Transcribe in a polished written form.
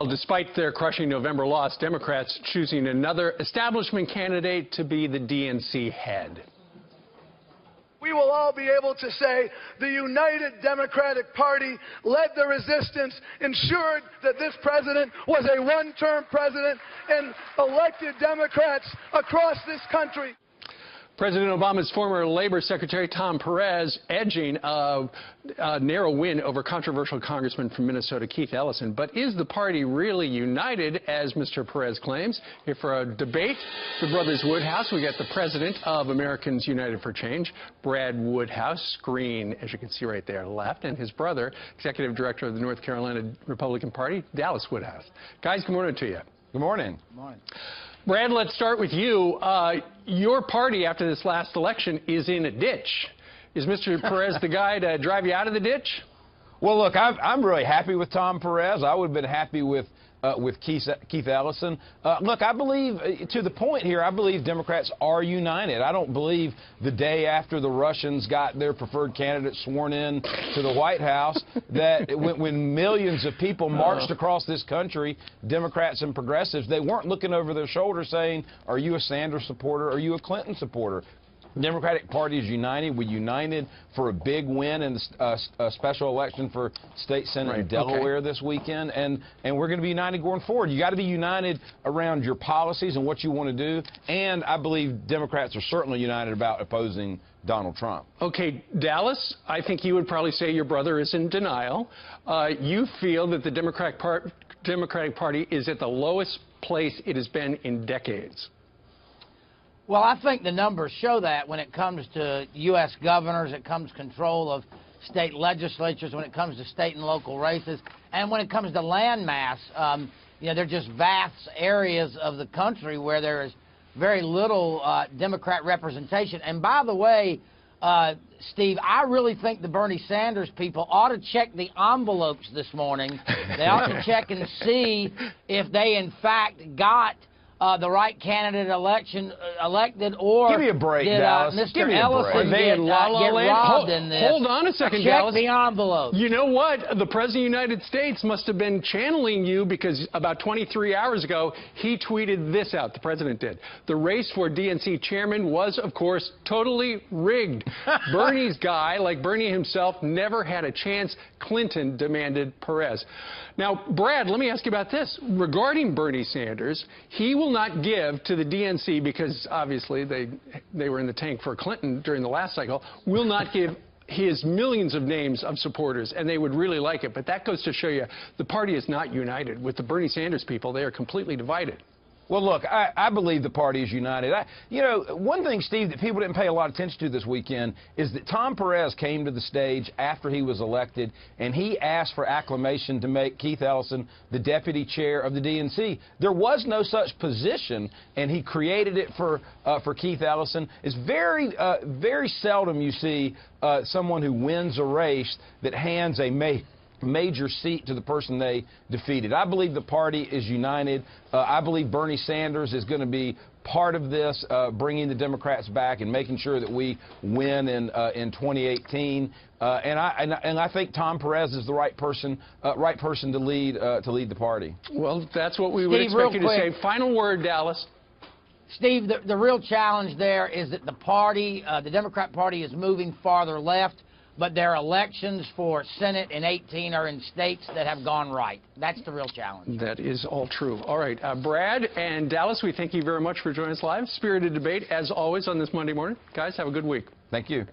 Well, despite their crushing November loss, Democrats choosing another establishment candidate to be the DNC head. We will all be able to say the United Democratic Party led the resistance, ensured that this president was a one-term president, and elected Democrats across this country. President Obama's former Labor Secretary Tom Perez edging a narrow win over controversial Congressman from Minnesota Keith Ellison. But is the party really united, as Mr. Perez claims? Here for a debate, the brothers Woodhouse. We got the president of Americans United for Change, Brad Woodhouse, screen, as you can see right there, left, and his brother, executive director of the North Carolina Republican Party, Dallas Woodhouse. Guys, good morning to you. Good morning. Good morning. Brad, let's start with you. Your party, after this last election, is in a ditch. Is Mr. Perez the guy to drive you out of the ditch? Well, look, I'm really happy with Tom Perez. I would have been happy with Keith Ellison. Look, I believe, to the point here, I believe Democrats are united. I don't believe the day after the Russians got their preferred candidate sworn in to the White House that when millions of people marched across this country, Democrats and progressives, they weren't looking over their shoulder saying, are you a Sanders supporter? Are you a Clinton supporter? The Democratic Party is united. We united for a big win in the special election for state senate in Delaware this weekend, and we're going to be united going forward. You got to be united around your policies and what you want to do, and I believe Democrats are certainly united about opposing Donald Trump. Okay, Dallas, I think you would probably say your brother is in denial. You feel that the Democratic Party is at the lowest place it has been in decades. Well, I think the numbers show that when it comes to U.S. governors, it comes control of state legislatures, when it comes to state and local races, and when it comes to land mass, you know, they're just vast areas of the country where there is very little Democrat representation. And by the way, Steve, I really think the Bernie Sanders people ought to check the envelopes this morning. They ought to check and see if they, in fact, got the right candidate elected, or give me a break, did Dallas. Mr. Ellison get robbed in this? Hold on a second, Check Dallas. the envelope. You know what? The President of the United States must have been channeling you, because about 23 hours ago, he tweeted this out. The president did. The race for DNC chairman was, of course, totally rigged. Bernie's guy, like Bernie himself, never had a chance. Clinton demanded Perez. Now, Brad, let me ask you about this. Regarding Bernie Sanders, he will not give to the DNC, because obviously they were in the tank for Clinton during the last cycle, will not give his millions of names of supporters, and they would really like it. But that goes to show you the party is not united. With the Bernie Sanders people, they are completely divided. Well, look, I believe the party is united. You know, one thing, Steve, that people didn't pay a lot of attention to this weekend is that Tom Perez came to the stage after he was elected, and he asked for acclamation to make Keith Ellison the deputy chair of the DNC. There was no such position, and he created it for Keith Ellison. It's very seldom you see someone who wins a race that hands a major seat to the person they defeated. I believe the party is united. I believe Bernie Sanders is going to be part of this, bringing the Democrats back and making sure that we win in 2018. And I think Tom Perez is the right person to lead the party. Well, that's what we would expect you to say. Final word, Dallas. Steve, the real challenge there is that the party, the Democrat Party, is moving farther left, but their elections for Senate in 18 are in states that have gone right. That's the real challenge. That is all true. All right, Brad and Dallas, we thank you very much for joining us live. Spirited debate, as always, on this Monday morning. Guys, have a good week. Thank you.